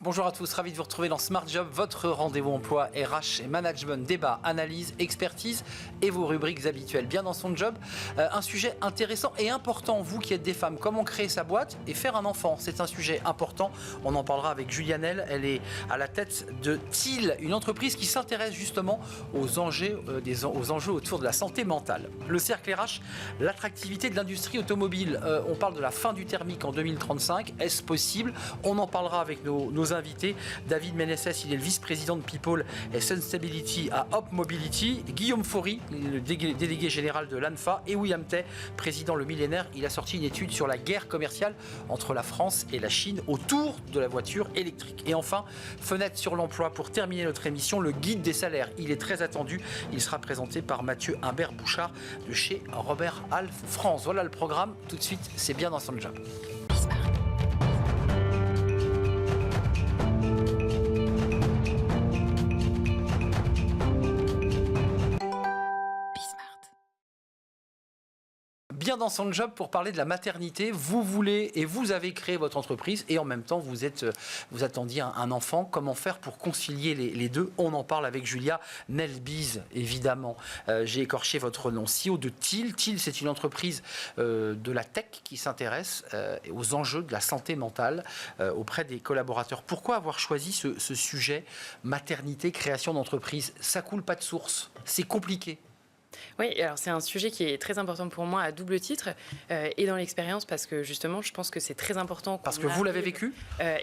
Bonjour à tous, ravi de vous retrouver dans Smart Job, votre rendez-vous emploi RH et management, débat, analyse, expertise et vos rubriques habituelles. Bien dans son job, un sujet intéressant et important, vous qui êtes des femmes, comment créer sa boîte et faire un enfant. C'est un sujet important, on en parlera avec Julianelle, elle est à la tête de TIL, une entreprise qui s'intéresse justement aux enjeux autour de la santé mentale. Le cercle RH, l'attractivité de l'industrie automobile, on parle de la fin du thermique en 2035, est-ce possible? On en parlera avec nos invités. David Ménessès, il est le vice-président de People et Sustainability à Hop Mobility. Guillaume Faury, le délégué général de l'ANFA. Et William Tay, président Le Millénaire. Il a sorti une étude sur la guerre commerciale entre la France et la Chine autour de la voiture électrique. Et enfin, fenêtre sur l'emploi pour terminer notre émission, le guide des salaires. Il est très attendu. Il sera présenté par Mathieu Humbert-Bouchard de chez Robert Half France. Voilà le programme. Tout de suite, c'est bien dans son job. Bien dans son job pour parler de la maternité. Vous voulez et vous avez créé votre entreprise et en même temps vous attendiez un enfant. Comment faire pour concilier les deux? On en parle avec Julia Nelbiz, évidemment. J'ai écorché votre nom. CEO de TIL. TIL, c'est une entreprise de la tech qui s'intéresse aux enjeux de la santé mentale auprès des collaborateurs. Pourquoi avoir choisi ce sujet maternité, création d'entreprise? Ça coule pas de source. C'est compliqué. Oui, alors c'est un sujet qui est très important pour moi à double titre et dans l'expérience parce que justement je pense que c'est très important. Parce que vous l'avez vécu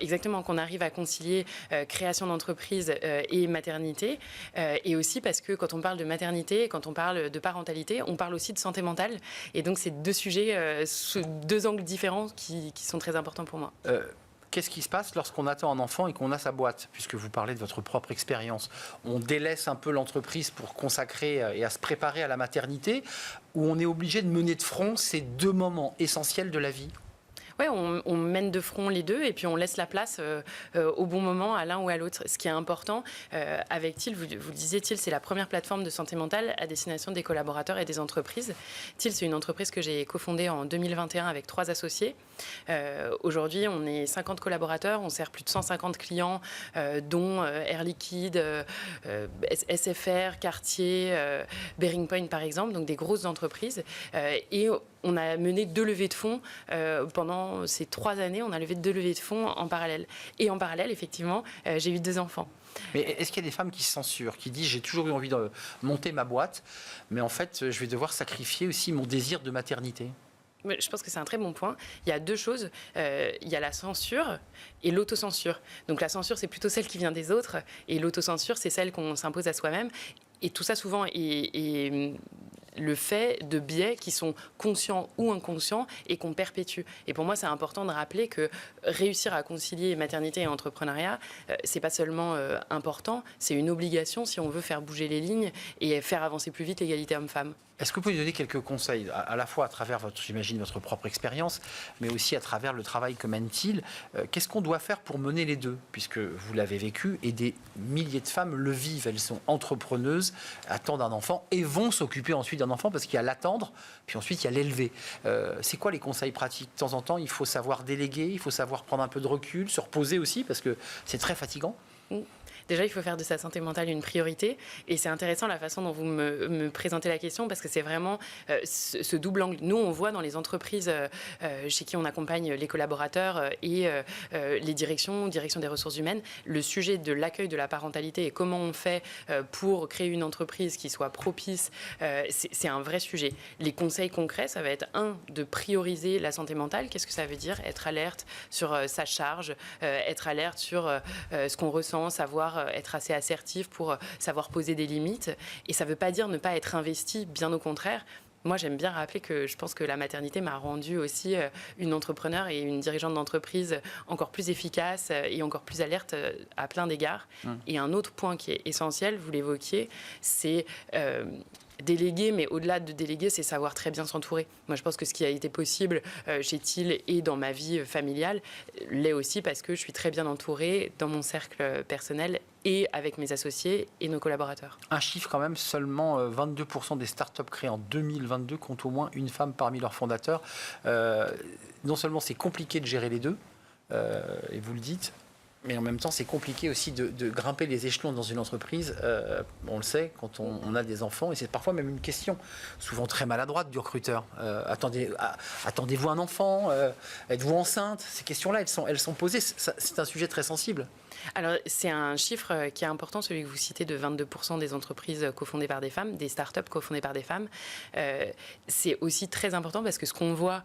exactement, qu'on arrive à concilier création d'entreprise et maternité et aussi parce que quand on parle de maternité, quand on parle de parentalité, on parle aussi de santé mentale et donc c'est deux sujets sous deux angles différents qui sont très importants pour moi. Qu'est-ce qui se passe lorsqu'on attend un enfant et qu'on a sa boîte? Puisque vous parlez de votre propre expérience. On délaisse un peu l'entreprise pour consacrer et à se préparer à la maternité, ou on est obligé de mener de front ces deux moments essentiels de la vie? Oui, on mène de front les deux et puis on laisse la place au bon moment à l'un ou à l'autre. Ce qui est important avec TIL, vous le disiez, TIL, c'est la première plateforme de santé mentale à destination des collaborateurs et des entreprises. TIL, c'est une entreprise que j'ai cofondée en 2021 avec 3 associés. Aujourd'hui, on est 50 collaborateurs, on sert plus de 150 clients, dont Air Liquide, SFR, Cartier, Bearing Point par exemple, donc des grosses entreprises. Et on a mené 2 levées de fonds pendant ces 3 années. On a levé 2 levées de fonds en parallèle. Et en parallèle, effectivement, j'ai eu 2 enfants. Mais est-ce qu'il y a des femmes qui se censurent, qui disent j'ai toujours eu envie de monter ma boîte, mais en fait, je vais devoir sacrifier aussi mon désir de maternité? Je pense que c'est un très bon point. Il y a 2 choses. Il y a la censure et l'autocensure. Donc la censure, c'est plutôt celle qui vient des autres. Et l'autocensure, c'est celle qu'on s'impose à soi-même. Et tout ça, souvent, est le fait de biais qui sont conscients ou inconscients et qu'on perpétue. Et pour moi, c'est important de rappeler que réussir à concilier maternité et entrepreneuriat, c'est pas seulement important, c'est une obligation si on veut faire bouger les lignes et faire avancer plus vite l'égalité homme-femme. Est-ce que vous pouvez donner quelques conseils, à la fois à travers, j'imagine, votre propre expérience, mais aussi à travers le travail que mène TIL? Qu'est-ce qu'on doit faire pour mener les deux? Puisque vous l'avez vécu et des milliers de femmes le vivent. Elles sont entrepreneuses, attendent un enfant et vont s'occuper ensuite d'un enfant parce qu'il y a l'attendre, puis ensuite il y a l'élever. C'est quoi les conseils pratiques? De temps en temps, il faut savoir déléguer, il faut savoir prendre un peu de recul, se reposer aussi parce que c'est très fatigant. Déjà, il faut faire de sa santé mentale une priorité. Et c'est intéressant la façon dont vous me présentez la question parce que c'est vraiment ce double angle. Nous, on voit dans les entreprises chez qui on accompagne les collaborateurs et les directions des ressources humaines, le sujet de l'accueil de la parentalité et comment on fait pour créer une entreprise qui soit propice, c'est un vrai sujet. Les conseils concrets, ça va être de prioriser la santé mentale. Qu'est-ce que ça veut dire? Être alerte sur sa charge, être alerte sur ce qu'on ressent, savoir être assez assertif pour savoir poser des limites. Et ça ne veut pas dire ne pas être investi, bien au contraire. Moi, j'aime bien rappeler que je pense que la maternité m'a rendu aussi une entrepreneure et une dirigeante d'entreprise encore plus efficace et encore plus alerte à plein d'égards. Et un autre point qui est essentiel, vous l'évoquiez, c'est déléguer, mais au-delà de déléguer, c'est savoir très bien s'entourer. Moi, je pense que ce qui a été possible chez TIL et dans ma vie familiale l'est aussi parce que je suis très bien entourée dans mon cercle personnel et avec mes associés et nos collaborateurs. Un chiffre quand même, seulement 22% des startups créées en 2022 comptent au moins une femme parmi leurs fondateurs. Non seulement c'est compliqué de gérer les deux, et vous le dites, Mais en même temps, c'est compliqué aussi de grimper les échelons dans une entreprise. On le sait, quand on a des enfants, et c'est parfois même une question, souvent très maladroite du recruteur. Attendez-vous un enfant? Êtes-vous enceinte? Ces questions-là, elles sont posées. C'est un sujet très sensible. Alors, c'est un chiffre qui est important, celui que vous citez, de 22% des entreprises cofondées par des femmes, des startups cofondées par des femmes. C'est aussi très important parce que ce qu'on voit,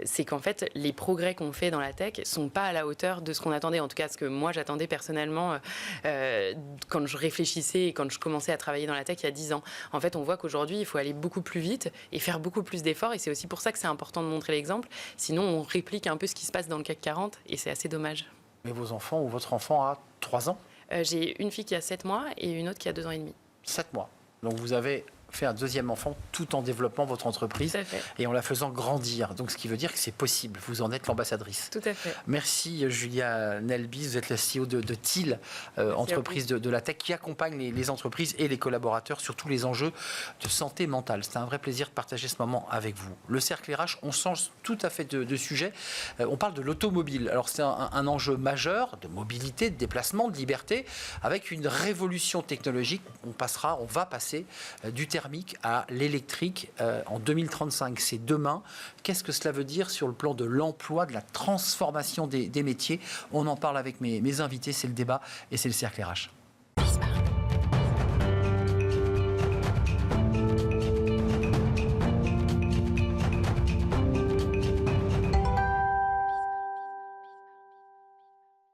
c'est qu'en fait, les progrès qu'on fait dans la tech ne sont pas à la hauteur de ce qu'on attendait. En tout cas, ce que moi, j'attendais personnellement quand je réfléchissais et quand je commençais à travailler dans la tech il y a 10 ans. En fait, on voit qu'aujourd'hui, il faut aller beaucoup plus vite et faire beaucoup plus d'efforts. Et c'est aussi pour ça que c'est important de montrer l'exemple. Sinon, on réplique un peu ce qui se passe dans le CAC 40 et c'est assez dommage. Mais vos enfants ou votre enfant a 3 ans? J'ai une fille qui a 7 mois et une autre qui a 2 ans et demi. 7 mois. Donc vous avez fait un deuxième enfant tout en développant votre entreprise et en la faisant grandir. Donc ce qui veut dire que c'est possible. Vous en êtes l'ambassadrice. Tout à fait. Merci Julia Nelbis. Vous êtes la CEO de TIL, entreprise de la tech qui accompagne les entreprises et les collaborateurs sur tous les enjeux de santé mentale. C'est un vrai plaisir de partager ce moment avec vous. Le cercle RH, on change tout à fait de sujet. On parle de l'automobile. Alors c'est un enjeu majeur de mobilité, de déplacement, de liberté, avec une révolution technologique. On va passer du thermique à l'électrique en 2035. C'est demain. Qu'est-ce que cela veut dire sur le plan de l'emploi, de la transformation des métiers? On en parle avec mes invités. C'est le débat et c'est le cercle RH.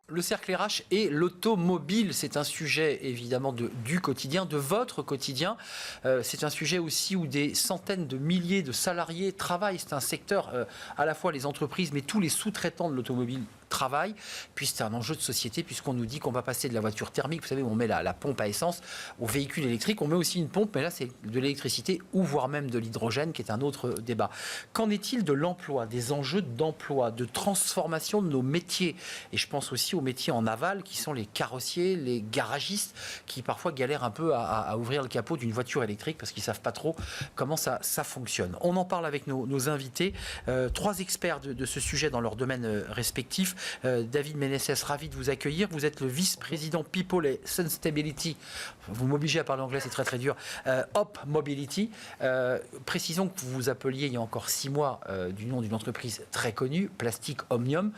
Le cercle RH et l'automobile, c'est un sujet évidemment du quotidien, de votre quotidien. C'est un sujet aussi où des centaines de milliers de salariés travaillent. C'est un secteur, à la fois les entreprises, mais tous les sous-traitants de l'automobile travaillent. Puis c'est un enjeu de société, puisqu'on nous dit qu'on va passer de la voiture thermique, vous savez, où on met la pompe à essence, au véhicule électrique. On met aussi une pompe, mais là c'est de l'électricité ou voire même de l'hydrogène, qui est un autre débat. Qu'en est-il de l'emploi, des enjeux d'emploi, de transformation de nos métiers? Et je pense aussi aux métiers en aval, qui sont les carrossiers, les garagistes, qui parfois galèrent un peu à ouvrir le capot d'une voiture électrique, parce qu'ils ne savent pas trop comment ça fonctionne. On en parle avec nos invités, 3 experts de ce sujet dans leur domaine respectif. David Ménessès, ravi de vous accueillir. Vous êtes le vice-président People et Sustainability. Vous m'obligez à parler anglais, c'est très très dur. Hop Mobility. Précisons que vous vous appeliez il y a encore 6 mois du nom d'une entreprise très connue, Plastic Omnium.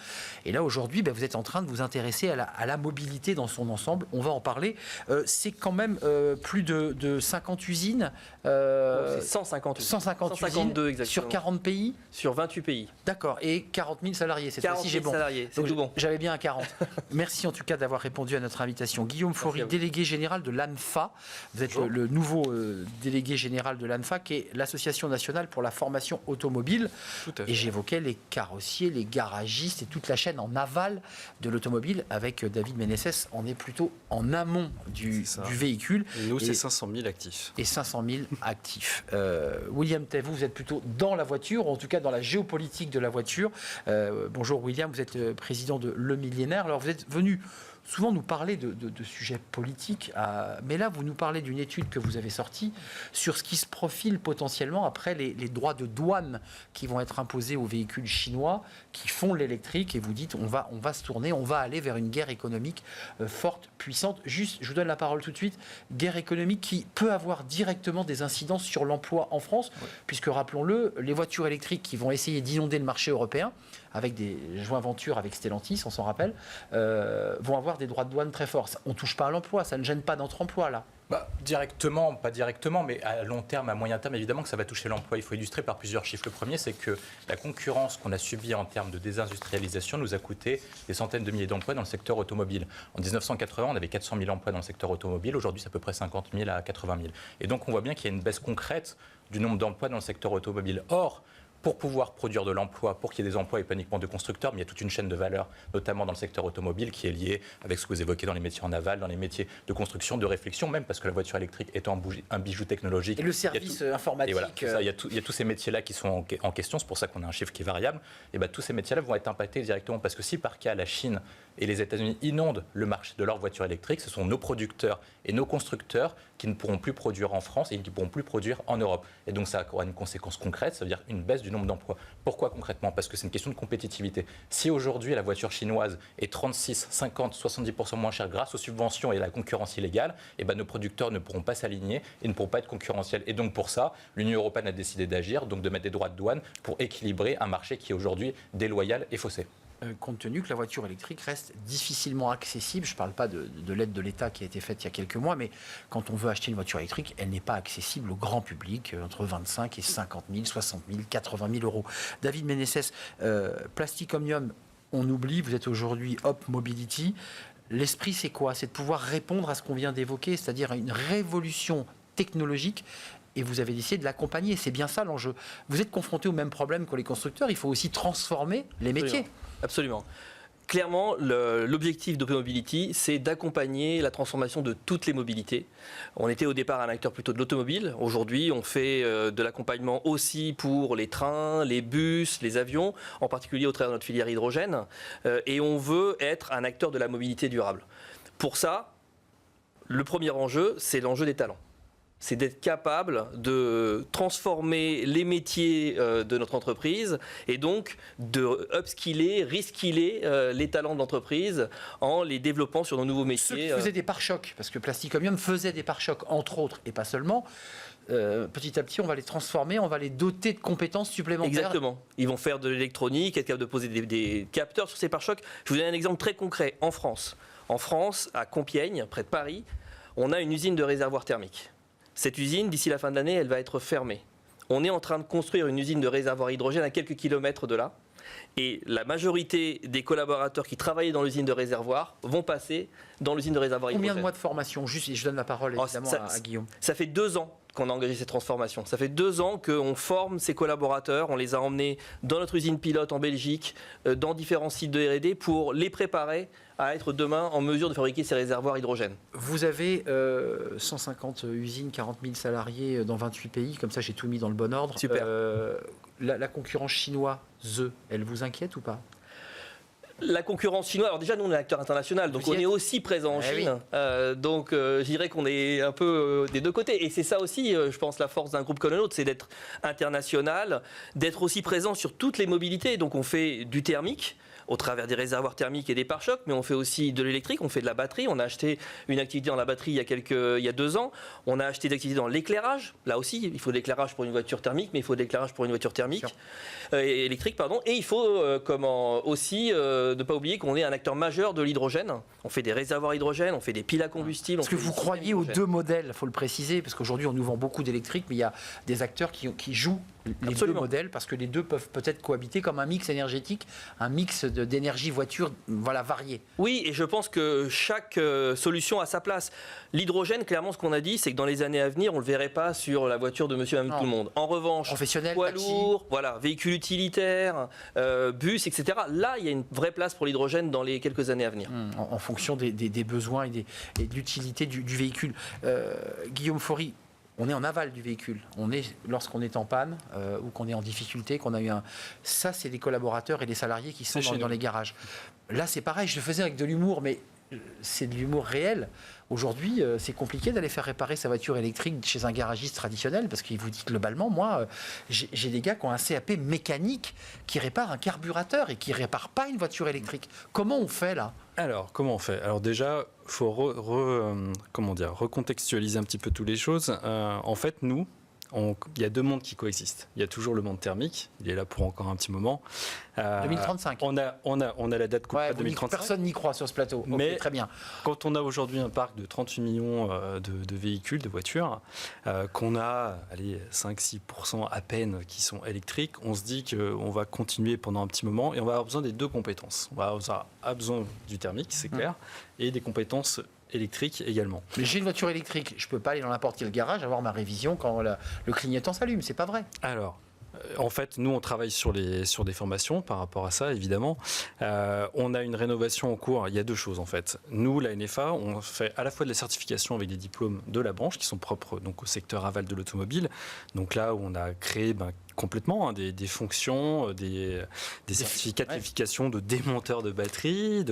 Et là aujourd'hui, vous êtes en train de vous intéresser à la mobilité dans son ensemble. On va en parler. C'est quand même plus de 50 usines. C'est 150 usines. 152 usines sur 40 pays. Sur 28 pays. D'accord. Et 40 000 salariés. Cette fois-ci, j'ai bon. Salariés, c'est tout bon. J'avais bien un 40. Merci en tout cas d'avoir répondu à notre invitation. Guillaume Faury, délégué général de l'ANFA. Vous êtes le nouveau délégué général de l'ANFA, qui est l'Association nationale pour la formation automobile. Et j'évoquais les carrossiers, les garagistes et toute la chaîne en aval de l'automobile. Avec David Ménessès, on est plutôt en amont du véhicule. Et nous, c'est 500 000 actifs. Et 500 000 actifs. William Tay, vous êtes plutôt dans la voiture, ou en tout cas dans la géopolitique de la voiture. Bonjour William, vous êtes président de Le Millénaire. Alors vous êtes venu souvent nous parler de sujets politiques, mais là vous nous parlez d'une étude que vous avez sortie sur ce qui se profile potentiellement après les droits de douane qui vont être imposés aux véhicules chinois qui font l'électrique, et vous dites on va se tourner, on va aller vers une guerre économique forte, puissante. Juste, je vous donne la parole tout de suite, guerre économique qui peut avoir directement des incidences sur l'emploi en France, puisque rappelons-le, les voitures électriques qui vont essayer d'inonder le marché européen avec des joint ventures avec Stellantis, on s'en rappelle, vont avoir des droits de douane très forts. On ne touche pas à l'emploi, ça ne gêne pas notre emploi là. Directement, pas directement, mais à long terme, à moyen terme, évidemment que ça va toucher l'emploi. Il faut illustrer par plusieurs chiffres. Le premier, c'est que la concurrence qu'on a subie en termes de désindustrialisation nous a coûté des centaines de milliers d'emplois dans le secteur automobile. En 1980, on avait 400 000 emplois dans le secteur automobile. Aujourd'hui, c'est à peu près 50 000 à 80 000. Et donc, on voit bien qu'il y a une baisse concrète du nombre d'emplois dans le secteur automobile. Or, pour pouvoir produire de l'emploi, pour qu'il y ait des emplois et pas uniquement de constructeurs, mais il y a toute une chaîne de valeur, notamment dans le secteur automobile, qui est liée avec ce que vous évoquez dans les métiers en aval, dans les métiers de construction, de réflexion, même parce que la voiture électrique étant un bijou technologique. Et le service informatique. Et voilà, il y a tous ces métiers-là qui sont en question, c'est pour ça qu'on a un chiffre qui est variable. Et tous ces métiers-là vont être impactés directement, parce que si par cas la Chine et les États-Unis inondent le marché de leurs voitures électriques, ce sont nos producteurs et nos constructeurs qui ne pourront plus produire en France et qui ne pourront plus produire en Europe. Et donc ça aura une conséquence concrète, ça veut dire une baisse du nombre d'emplois. Pourquoi concrètement ? Parce que c'est une question de compétitivité. Si aujourd'hui la voiture chinoise est 36, 50, 70% moins chère grâce aux subventions et à la concurrence illégale, eh ben, nos producteurs ne pourront pas s'aligner et ne pourront pas être concurrentiels. Et donc pour ça, l'Union européenne a décidé d'agir, donc de mettre des droits de douane pour équilibrer un marché qui est aujourd'hui déloyal et faussé. Compte tenu que la voiture électrique reste difficilement accessible, je ne parle pas de l'aide de l'État qui a été faite il y a quelques mois, mais quand on veut acheter une voiture électrique, elle n'est pas accessible au grand public, entre 25 et 50 000, 60 000, 80 000 euros. David Ménécès, Plastic Omnium, on oublie, vous êtes aujourd'hui Hop Mobility. L'esprit, c'est quoi ? C'est de pouvoir répondre à ce qu'on vient d'évoquer, c'est-à-dire à une révolution technologique. Et vous avez décidé de l'accompagner. C'est bien ça l'enjeu. Vous êtes confronté au même problème que les constructeurs. Il faut aussi transformer les métiers. Absolument. Clairement, l'objectif d'Open Mobility, c'est d'accompagner la transformation de toutes les mobilités. On était au départ un acteur plutôt de l'automobile. Aujourd'hui, on fait de l'accompagnement aussi pour les trains, les bus, les avions, en particulier au travers de notre filière hydrogène. Et on veut être un acteur de la mobilité durable. Pour ça, le premier enjeu, c'est l'enjeu des talents. C'est d'être capable de transformer les métiers de notre entreprise et donc de upskiller, reskiller les talents de l'entreprise en les développant sur nos nouveaux métiers. Ceux qui faisaient des pare-chocs, parce que Plastic Omnium faisait des pare-chocs, entre autres, et pas seulement, petit à petit, on va les transformer, on va les doter de compétences supplémentaires. Exactement. Ils vont faire de l'électronique, être capable de poser des capteurs sur ces pare-chocs. Je vous donne un exemple très concret. En France, à Compiègne, près de Paris, on a une usine de réservoirs thermiques. Cette usine, d'ici la fin de l'année, elle va être fermée. On est en train de construire une usine de réservoir hydrogène à quelques kilomètres de là. Et la majorité des collaborateurs qui travaillaient dans l'usine de réservoir vont passer dans l'usine de réservoir hydrogène. Combien de mois de formation ? Juste, et je donne la parole évidemment à Guillaume. Ça fait 2 ans qu'on a engagé cette transformation. Ça fait 2 ans qu'on forme ces collaborateurs. On les a emmenés dans notre usine pilote en Belgique, dans différents sites de R&D pour les préparer à être demain en mesure de fabriquer ces réservoirs hydrogène. Vous avez 150 usines, 40 000 salariés dans 28 pays. Comme ça, j'ai tout mis dans le bon ordre. Super. La concurrence chinoise, elle vous inquiète ou pas ? La concurrence chinoise, alors déjà nous on est un acteur international, donc on est aussi présent en Chine, donc je dirais qu'on est un peu des deux côtés. Et c'est ça aussi, je pense, la force d'un groupe comme le nôtre, c'est d'être international, d'être aussi présent sur toutes les mobilités. Donc on fait du thermique, au travers des réservoirs thermiques et des pare-chocs, mais on fait aussi de l'électrique, on fait de la batterie. On a acheté une activité dans la batterie il y a 2 ans. On a acheté des activités dans l'éclairage. Là aussi, il faut de l'éclairage pour une voiture thermique, mais il faut de l'éclairage pour une voiture thermique, électrique, pardon. Et il faut aussi ne pas oublier qu'on est un acteur majeur de l'hydrogène. On fait des réservoirs hydrogène, on fait des piles à combustible. Est-ce que vous croyez aux 2 modèles ? Il faut le préciser, parce qu'aujourd'hui on nous vend beaucoup d'électrique, mais il y a des acteurs qui jouent les Absolument. 2 modèles, parce que les 2 peuvent peut-être cohabiter comme un mix énergétique, un mix d'énergie voiture, voilà, varié. Oui, et je pense que chaque solution a sa place. L'hydrogène, clairement, ce qu'on a dit, c'est que dans les années à venir, on ne le verrait pas sur la voiture de monsieur et madame tout le monde. En revanche, poids lourd, voilà, véhicules utilitaires, bus, etc. Là, il y a une vraie place pour l'hydrogène dans les quelques années à venir. En fonction des besoins et de l'utilité du véhicule. Guillaume Faury, on est en aval du véhicule. Lorsqu'on est en panne ou qu'on est en difficulté, qu'on a eu ça, c'est les collaborateurs et les salariés qui sont dans les garages. Là, c'est pareil, je le faisais avec de l'humour, mais c'est de l'humour réel. Aujourd'hui, c'est compliqué d'aller faire réparer sa voiture électrique chez un garagiste traditionnel, parce qu'il vous dit globalement, moi, j'ai des gars qui ont un CAP mécanique qui répare un carburateur et qui ne répare pas une voiture électrique. Comment on fait là ? Alors, comment on fait ? Alors déjà, il faut recontextualiser un petit peu toutes les choses. En fait, nous, il y a 2 mondes qui coexistent. Il y a toujours le monde thermique, il est là pour encore un petit moment. 2035. On a la date concrète 2035. Personne n'y croit sur ce plateau. Mais très bien. Quand on a aujourd'hui un parc de 38 millions de véhicules, de voitures, qu'on a 5-6% à peine qui sont électriques, on se dit qu'on va continuer pendant un petit moment et on va avoir besoin des 2 compétences. On va avoir besoin du thermique, c'est clair, et des compétences électrique également. Mais j'ai une voiture électrique, je ne peux pas aller dans n'importe quel garage avoir ma révision quand le clignotant s'allume, c'est pas vrai. Alors, En fait, nous, on travaille sur des formations par rapport à ça, évidemment. On a une rénovation en cours. Il y a deux choses, en fait. Nous, la NFA, on fait à la fois de la certification avec des diplômes de la branche qui sont propres donc, au secteur aval de l'automobile. Donc là où on a créé complètement des fonctions, des certificats de qualification de démonteur de batterie,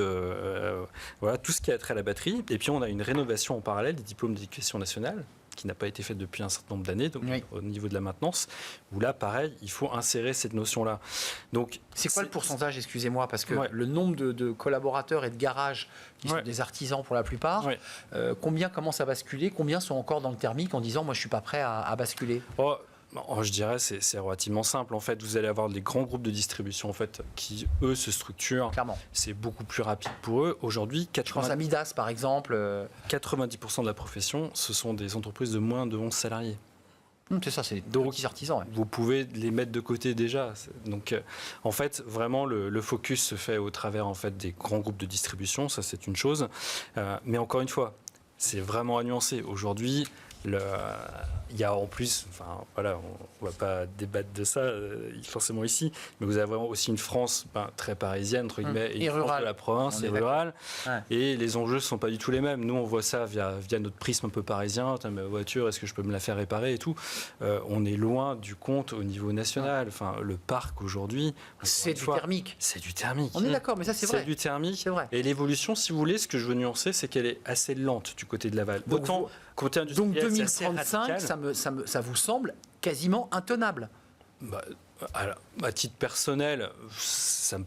voilà, tout ce qui a trait à la batterie. Et puis, on a une rénovation en parallèle des diplômes d'éducation nationale, qui n'a pas été faite depuis un certain nombre d'années, donc au niveau de la maintenance, où là, pareil, il faut insérer cette notion-là. Donc, c'est quoi le pourcentage, excusez-moi, parce que le nombre de collaborateurs et de garages qui sont des artisans pour la plupart, combien commencent à basculer, combien sont encore dans le thermique en disant, moi, je ne suis pas prêt à basculer? Je dirais c'est relativement simple. En fait, vous allez avoir des grands groupes de distribution en fait, qui, eux, se structurent. Clairement. C'est beaucoup plus rapide pour eux. Aujourd'hui, je pense à Midas, par exemple. 90% de la profession, ce sont des entreprises de moins de 11 salariés. C'est ça, c'est des petits artisans. Ouais. Vous pouvez les mettre de côté déjà. Donc, en fait, vraiment, le focus se fait au travers en fait, des grands groupes de distribution. Ça, c'est une chose. Mais encore une fois, c'est vraiment à nuancer. Aujourd'hui, il y a en plus, voilà, on ne va pas débattre de ça forcément ici, mais vous avez aussi une France très parisienne, entre guillemets, et une France de la province et rurale. Ouais. Et les enjeux ne sont pas du tout les mêmes. Nous, on voit ça via notre prisme un peu parisien. Ma voiture, est-ce que je peux me la faire réparer et tout. On est loin du compte au niveau national. Enfin, le parc aujourd'hui, c'est du thermique. C'est du thermique. On est d'accord, mais ça, c'est vrai. C'est du thermique. C'est vrai. Et l'évolution, si vous voulez, ce que je veux nuancer, c'est qu'elle est assez lente du côté de Laval. Donc 2035, ça vous semble quasiment intenable? À titre personnel, ça me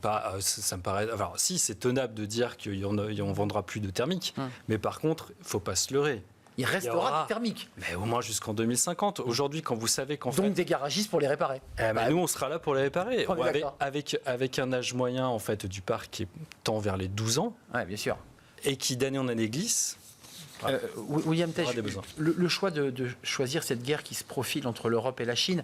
paraît. Alors, si, c'est tenable de dire qu'on ne vendra plus de thermique, mais par contre, il ne faut pas se leurrer. Il restera du thermique. Mais au moins jusqu'en 2050. Aujourd'hui, quand vous savez qu'en fait... Donc des garagistes pour les réparer. Nous, on sera là pour les réparer. Avec un âge moyen en fait, du parc qui tend vers les 12 ans. Ouais, bien sûr. Et qui d'année en année glisse. William Tej, le choix de choisir cette guerre qui se profile entre l'Europe et la Chine,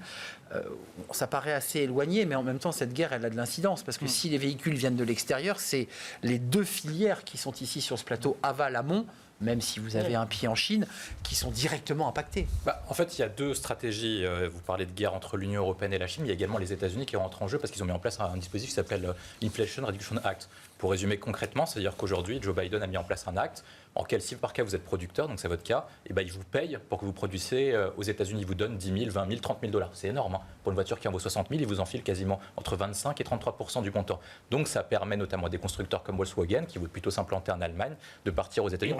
ça paraît assez éloigné, mais en même temps, cette guerre, elle a de l'incidence, parce que si les véhicules viennent de l'extérieur, c'est les deux filières qui sont ici sur ce plateau aval-amont, même si vous avez un pied en Chine, qui sont directement impactés. En fait, il y a deux stratégies. Vous parlez de guerre entre l'Union européenne et la Chine, mais il y a également les États-Unis qui rentrent en jeu parce qu'ils ont mis en place un dispositif qui s'appelle l'Inflation Reduction Act. Pour résumer concrètement, c'est-à-dire qu'aujourd'hui, Joe Biden a mis en place un acte en quel, si par cas vous êtes producteur, donc c'est votre cas, et il vous paye pour que vous produisez aux États-Unis. Il vous donne 10 000, 20 000, 30 000 $. C'est énorme. Pour une voiture qui en vaut 60 000, il vous enfile quasiment entre 25 et 33% du montant. Donc ça permet notamment à des constructeurs comme Volkswagen, qui voudraient plutôt s'implanter en Allemagne, de partir aux États-Unis.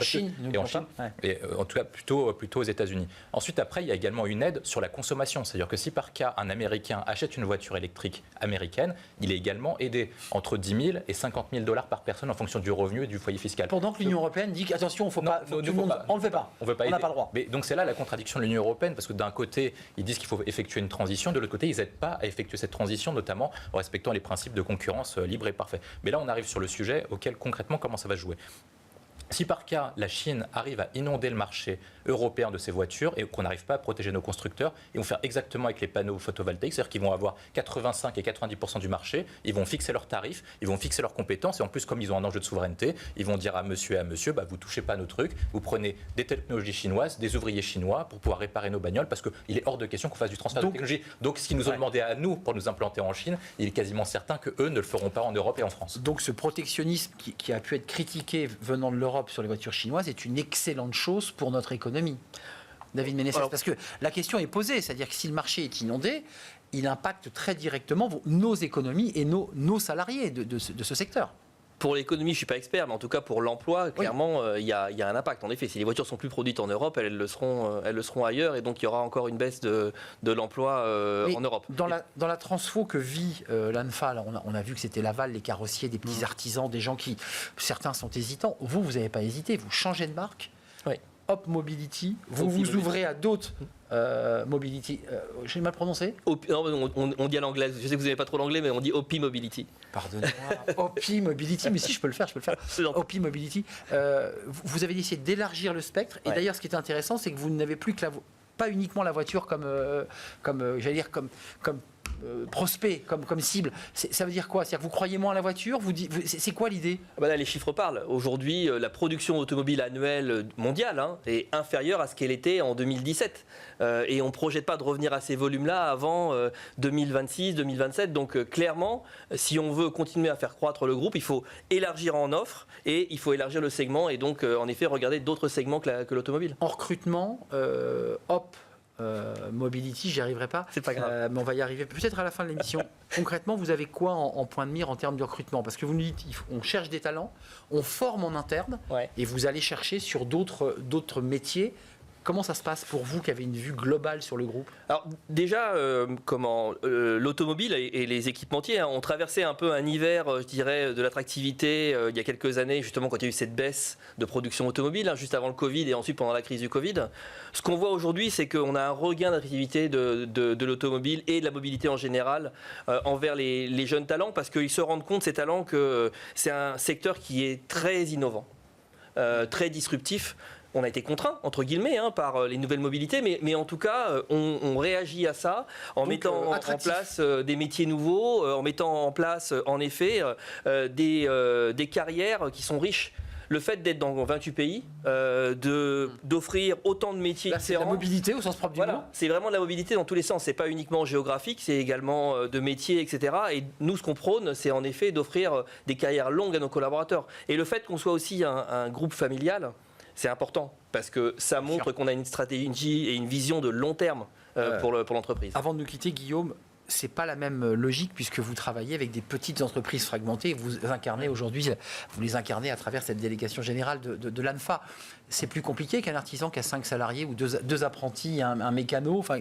Et en Chine. Et en tout cas plutôt aux États-Unis. Ensuite, après, il y a également une aide sur la consommation. C'est-à-dire que si par cas un Américain achète une voiture électrique américaine, il est également aidé entre 10 000 et 50 000 $ par personne en fonction du revenu et du foyer fiscal. Pendant que l'Union européenne dit qu'attention, on ne le fait pas. On n'a pas le droit. Mais donc c'est là la contradiction de l'Union européenne, parce que d'un côté, ils disent qu'il faut effectuer une transition, de l'autre côté, ils n'aident pas à effectuer cette transition, notamment en respectant les principes de concurrence libre et parfait. Mais là, on arrive sur le sujet auquel concrètement, comment ça va se jouer. Si par cas, la Chine arrive à inonder le marché européen de ces voitures et qu'on n'arrive pas à protéger nos constructeurs, ils vont faire exactement avec les panneaux photovoltaïques, c'est-à-dire qu'ils vont avoir 85 et 90% du marché, ils vont fixer leurs tarifs, ils vont fixer leurs compétences et en plus, comme ils ont un enjeu de souveraineté, ils vont dire à monsieur et à monsieur, vous touchez pas à nos trucs, vous prenez des technologies chinoises, des ouvriers chinois pour pouvoir réparer nos bagnoles parce qu'il est hors de question qu'on fasse du transfert de technologie. Donc ce qu'ils nous ont demandé à nous pour nous implanter en Chine, il est quasiment certain qu'eux ne le feront pas en Europe et en France. Donc ce protectionnisme qui a pu être critiqué venant de l'Europe sur les voitures chinoises est une excellente chose pour notre économie. David Ménessès, parce que la question est posée, c'est-à-dire que si le marché est inondé, il impacte très directement nos économies et nos salariés de ce secteur. Pour l'économie, je ne suis pas expert, mais en tout cas pour l'emploi, clairement, il y a un impact. En effet, si les voitures sont plus produites en Europe, elles le seront ailleurs, et donc il y aura encore une baisse de l'emploi en Europe. Dans la transfo que vit l'ANFA, on a vu que c'était Laval, les carrossiers, des petits artisans, des gens qui, certains sont hésitants. Vous n'avez pas hésité, vous changez de marque. Oui. Hop Mobility, vous ouvrez à d'autres Mobility. J'ai mal prononcé? On dit à l'anglaise, je sais que vous n'avez pas trop l'anglais, mais on dit OP Mobility. Pardonnez-moi. OP Mobility, mais si je peux le faire. OP Mobility. Vous avez décidé d'élargir le spectre. Et d'ailleurs, ce qui est intéressant, c'est que vous n'avez plus que pas uniquement la voiture comme prospect, comme cible. Ça veut dire quoi? C'est-à-dire que vous croyez moins à la voiture? C'est quoi l'idée? Là, les chiffres parlent. Aujourd'hui, la production automobile annuelle mondiale est inférieure à ce qu'elle était en 2017. Et on ne projette pas de revenir à ces volumes-là avant 2026, 2027. Donc clairement, si on veut continuer à faire croître le groupe, il faut élargir en offre et il faut élargir le segment et donc en effet regarder d'autres segments que l'automobile. En recrutement, hop, Mobility, j'y arriverai pas. C'est pas grave. Mais on va y arriver peut-être à la fin de l'émission. Concrètement, vous avez quoi en point de mire en termes de recrutement? Parce que vous nous dites, on cherche des talents, on forme en interne, et vous allez chercher sur d'autres métiers. Comment ça se passe pour vous qui avez une vue globale sur le groupe? Alors déjà, l'automobile et les équipementiers ont traversé un peu un hiver, je dirais, de l'attractivité il y a quelques années, justement quand il y a eu cette baisse de production automobile, juste avant le Covid et ensuite pendant la crise du Covid. Ce qu'on voit aujourd'hui, c'est qu'on a un regain d'attractivité de l'automobile et de la mobilité en général envers les jeunes talents, parce qu'ils se rendent compte, ces talents, que c'est un secteur qui est très innovant, très disruptif. On a été contraint, entre guillemets, par les nouvelles mobilités, mais en tout cas, on réagit à ça en mettant en place des métiers nouveaux, en mettant en place, en effet, des carrières qui sont riches. Le fait d'être dans 28 pays, d'offrir autant de métiers différents. C'est la mobilité au sens propre du mot. C'est vraiment de la mobilité dans tous les sens. C'est pas uniquement géographique, c'est également de métiers, etc. Et nous, ce qu'on prône, c'est en effet d'offrir des carrières longues à nos collaborateurs. Et le fait qu'on soit aussi un groupe familial, c'est important parce que ça montre qu'on a une stratégie et une vision de long terme pour l'entreprise. Avant de nous quitter, Guillaume, c'est pas la même logique puisque vous travaillez avec des petites entreprises fragmentées et vous incarnez aujourd'hui, vous les incarnez à travers cette délégation générale de l'ANFA. C'est plus compliqué qu'un artisan qui a 5 salariés ou deux apprentis, un mécano. Enfin,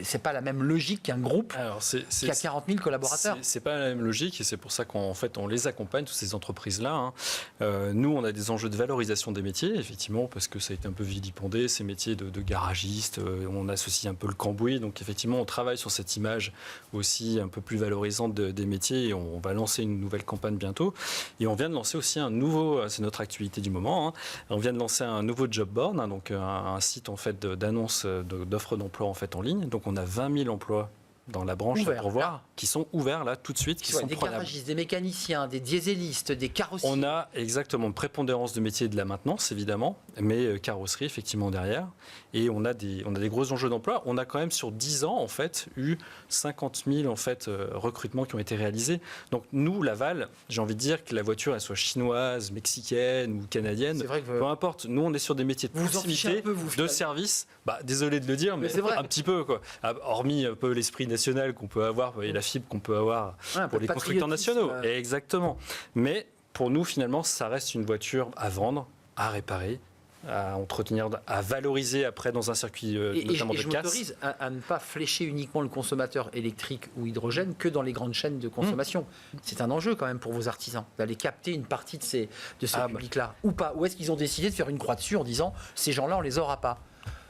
c'est pas la même logique qu'un groupe qui a 40 000 collaborateurs. C'est pas la même logique et c'est pour ça qu'en fait on les accompagne, toutes ces entreprises-là. Nous, on a des enjeux de valorisation des métiers, effectivement, parce que ça a été un peu vilipendé, ces métiers de garagistes. On associe un peu le cambouis, donc effectivement, on travaille sur cette image aussi un peu plus valorisante des métiers et on va lancer une nouvelle campagne bientôt. Et on vient de lancer aussi un nouveau, c'est notre actualité du moment, on vient de lancer un nouveau job board, donc un site en fait d'annonces d'offres d'emploi en fait en ligne. Donc on a 20 000 emplois dans la branche à pourvoir qui sont ouverts là tout de suite, qui sont des garagistes, des mécaniciens, des dieselistes, des carrossiers. On a exactement une prépondérance de métiers de la maintenance évidemment, mais carrosserie effectivement derrière. Et on a des gros enjeux d'emploi. On a quand même sur 10 ans en fait eu 50 000 en fait recrutements qui ont été réalisés. Donc nous, Laval, j'ai envie de dire que la voiture elle soit chinoise, mexicaine ou canadienne, peu importe. Nous on est sur des métiers de proximité, de service. Désolé de le dire, mais un petit peu quoi. Hormis un peu l'esprit national qu'on peut avoir et la fibre qu'on peut avoir pour les constructeurs nationaux. Exactement. Mais pour nous finalement, ça reste une voiture à vendre, à réparer, à entretenir, à valoriser après dans un circuit notamment de casse. Je m'autorise à ne pas flécher uniquement le consommateur électrique ou hydrogène que dans les grandes chaînes de consommation. C'est un enjeu quand même pour vos artisans d'aller capter une partie de ce public-là ou pas. Ou est-ce qu'ils ont décidé de faire une croix dessus en disant ces gens-là on les aura pas?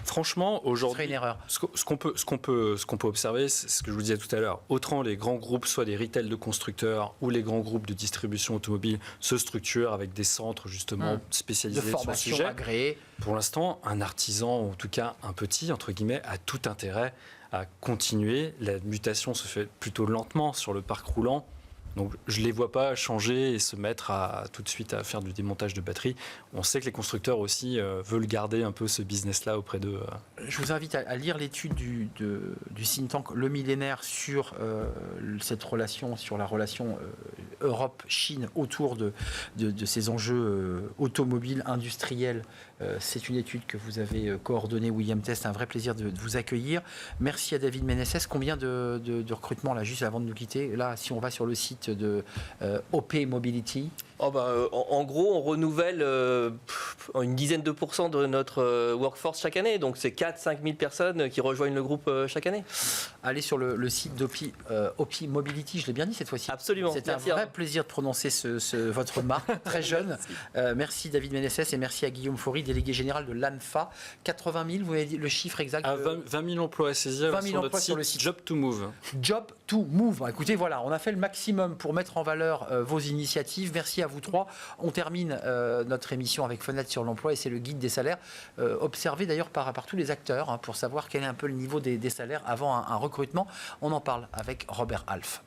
Franchement, aujourd'hui, une erreur. Ce qu'on peut observer, c'est ce que je vous disais tout à l'heure. Autant les grands groupes, soit des retail de constructeurs ou les grands groupes de distribution automobile, se structurent avec des centres justement spécialisés sur le sujet. Agréés. Pour l'instant, un artisan, en tout cas un petit entre guillemets, a tout intérêt à continuer. La mutation se fait plutôt lentement sur le parc roulant. Donc je ne les vois pas changer et se mettre tout de suite à faire du démontage de batteries. On sait que les constructeurs aussi veulent garder un peu ce business-là auprès d'eux. Je vous invite à lire l'étude du think tank Le Millénaire sur cette relation, sur la relation Europe-Chine autour de ces enjeux automobiles, industriels. C'est une étude que vous avez coordonnée, William Test. Un vrai plaisir de vous accueillir. Merci à David Ménessès. Combien de recrutements, là, juste avant de nous quitter? Là, si on va sur le site de OP Mobility. En gros, on renouvelle une dizaine de % de notre workforce chaque année. Donc, c'est 4-5 000 personnes qui rejoignent le groupe chaque année. Allez sur le site d'OP Mobility. Je l'ai bien dit cette fois-ci. Absolument. C'est un vrai plaisir de prononcer votre marque, très jeune. Merci David Ménessès et merci à Guillaume Faury, délégué général de l'ANFA. 80 000, vous avez dit le chiffre exact 20 000 emplois à saisir sur notre site Job to Move. Job to move. Écoutez, voilà, on a fait le maximum pour mettre en valeur vos initiatives. Merci à vous trois. On termine notre émission avec Fenêtre sur l'emploi et c'est le guide des salaires, observé d'ailleurs par tous les acteurs pour savoir quel est un peu le niveau des salaires avant un recrutement. On en parle avec Robert Half.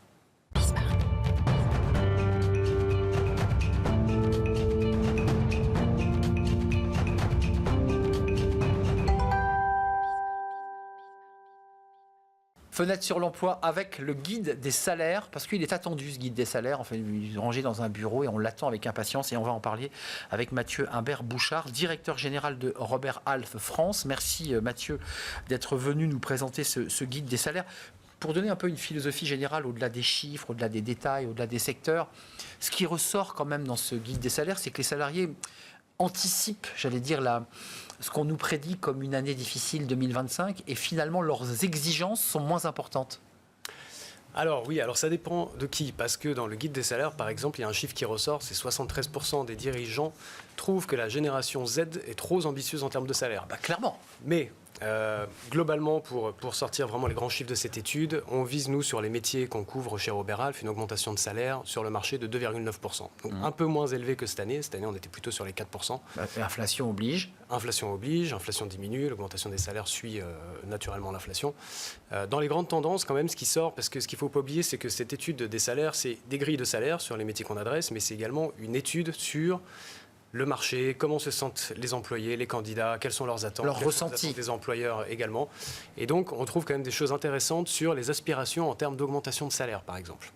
Fenêtre sur l'emploi avec le guide des salaires, parce qu'il est attendu ce guide des salaires. Enfin, il est rangé dans un bureau et on l'attend avec impatience. Et on va en parler avec Mathieu Imbert-Bouchard, directeur général de Robert Half France. Merci Mathieu d'être venu nous présenter ce guide des salaires. Pour donner un peu une philosophie générale au-delà des chiffres, au-delà des détails, au-delà des secteurs, ce qui ressort quand même dans ce guide des salaires, c'est que les salariés anticipent, j'allais dire, ce qu'on nous prédit comme une année difficile 2025 et finalement leurs exigences sont moins importantes. Alors oui, alors ça dépend de qui, parce que dans le guide des salaires, par exemple, il y a un chiffre qui ressort, c'est 73% des dirigeants trouvent que la génération Z est trop ambitieuse en termes de salaire. Clairement. Mais globalement, pour sortir vraiment les grands chiffres de cette étude, on vise, nous, sur les métiers qu'on couvre chez Robert Half, une augmentation de salaire sur le marché de 2,9%. Donc un peu moins élevé que cette année. Cette année, on était plutôt sur les 4%. Inflation oblige. Inflation oblige, inflation diminue, l'augmentation des salaires suit naturellement l'inflation. Dans les grandes tendances, quand même, ce qui sort, parce que ce qu'il ne faut pas oublier, c'est que cette étude des salaires, c'est des grilles de salaire sur les métiers qu'on adresse, mais c'est également une étude sur le marché, comment se sentent les employés, les candidats, quelles sont leurs attentes, leurs ressentis des employeurs également. Et donc, on trouve quand même des choses intéressantes sur les aspirations en termes d'augmentation de salaire, par exemple.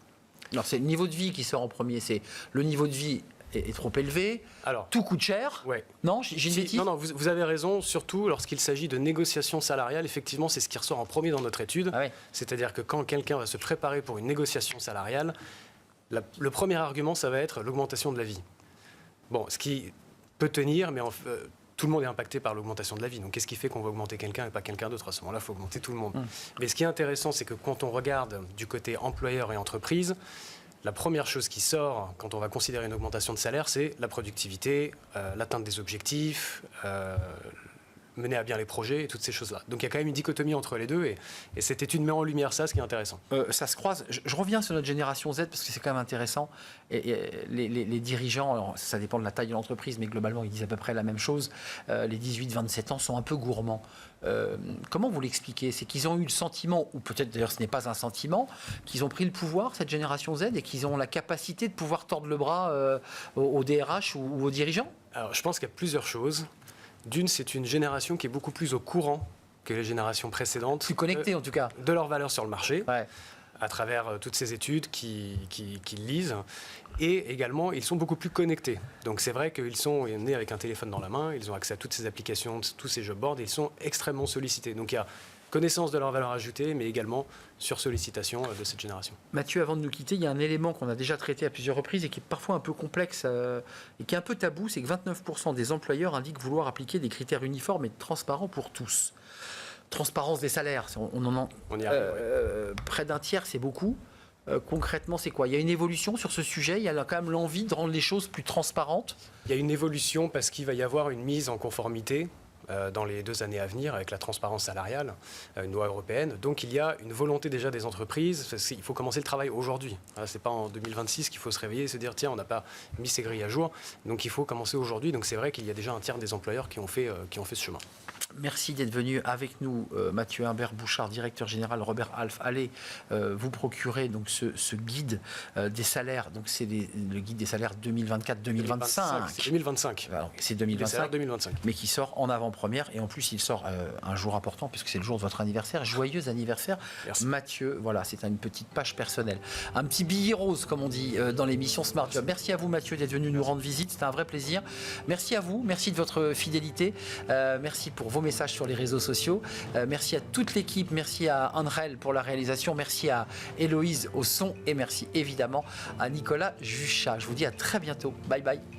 Alors, c'est le niveau de vie qui sort en premier. C'est le niveau de vie est trop élevé, alors, tout coûte cher. Ouais. Non, j'ai une bêtise ? Non, vous avez raison, surtout lorsqu'il s'agit de négociations salariales. Effectivement, c'est ce qui ressort en premier dans notre étude. C'est-à-dire que quand quelqu'un va se préparer pour une négociation salariale, le premier argument, ça va être l'augmentation de la vie. Bon, ce qui peut tenir, mais tout le monde est impacté par l'augmentation de la vie. Donc, qu'est-ce qui fait qu'on va augmenter quelqu'un et pas quelqu'un d'autre ? À ce moment-là, il faut augmenter tout le monde. Mais ce qui est intéressant, c'est que quand on regarde du côté employeur et entreprise, la première chose qui sort quand on va considérer une augmentation de salaire, c'est la productivité, l'atteinte des objectifs, mener à bien les projets et toutes ces choses-là. Donc il y a quand même une dichotomie entre les deux et cette étude met en lumière ça, ce qui est intéressant. Ça se croise. Je reviens sur notre génération Z parce que c'est quand même intéressant. Et les dirigeants, alors ça dépend de la taille de l'entreprise, mais globalement ils disent à peu près la même chose. Les 18-27 ans sont un peu gourmands. Comment vous l'expliquez ? C'est qu'ils ont eu le sentiment, ou peut-être d'ailleurs ce n'est pas un sentiment, qu'ils ont pris le pouvoir, cette génération Z, et qu'ils ont la capacité de pouvoir tordre le bras aux DRH ou aux dirigeants ? Alors je pense qu'il y a plusieurs choses. D'une, c'est une génération qui est beaucoup plus au courant que les générations précédentes. Plus connectée en tout cas. De leurs valeurs sur le marché, à travers toutes ces études qu'ils lisent. Et également, ils sont beaucoup plus connectés. Donc c'est vrai qu'ils sont nés avec un téléphone dans la main, ils ont accès à toutes ces applications, tous ces job boards, et ils sont extrêmement sollicités. Donc il y a connaissance de leur valeur ajoutée, mais également sur sollicitation de cette génération. Mathieu, avant de nous quitter, il y a un élément qu'on a déjà traité à plusieurs reprises et qui est parfois un peu complexe et qui est un peu tabou, c'est que 29% des employeurs indiquent vouloir appliquer des critères uniformes et transparents pour tous. Transparence des salaires, on y arrive, près d'un tiers, c'est beaucoup. Concrètement, c'est quoi ? Il y a une évolution sur ce sujet ? Il y a quand même l'envie de rendre les choses plus transparentes ? Il y a une évolution parce qu'il va y avoir une mise en conformité dans les 2 années à venir avec la transparence salariale, une loi européenne. Donc il y a une volonté déjà des entreprises, il faut commencer le travail aujourd'hui. Ce n'est pas en 2026 qu'il faut se réveiller et se dire tiens, on n'a pas mis ces grilles à jour, donc il faut commencer aujourd'hui. Donc c'est vrai qu'il y a déjà un tiers des employeurs qui ont fait ce chemin. Merci d'être venu avec nous, Mathieu Imbert-Bouchard, directeur général Robert Half. Allez vous procurer donc ce guide des salaires. Donc c'est le guide des salaires 2024-2025. C'est 2025. Alors, c'est 2025, 2025. Mais qui sort en avant-première. Et en plus, il sort un jour important puisque c'est le jour de votre anniversaire. Joyeux anniversaire, merci. Mathieu. Voilà, c'est une petite page personnelle. Un petit billet rose, comme on dit dans l'émission Smart Job. Merci à vous, Mathieu, d'être venu nous rendre visite. C'était un vrai plaisir. Merci à vous. Merci de votre fidélité. Merci pour vos messages sur les réseaux sociaux. Merci à toute l'équipe. Merci à Andrel pour la réalisation. Merci à Héloïse au son. Et merci évidemment à Nicolas Juchat. Je vous dis à très bientôt. Bye bye.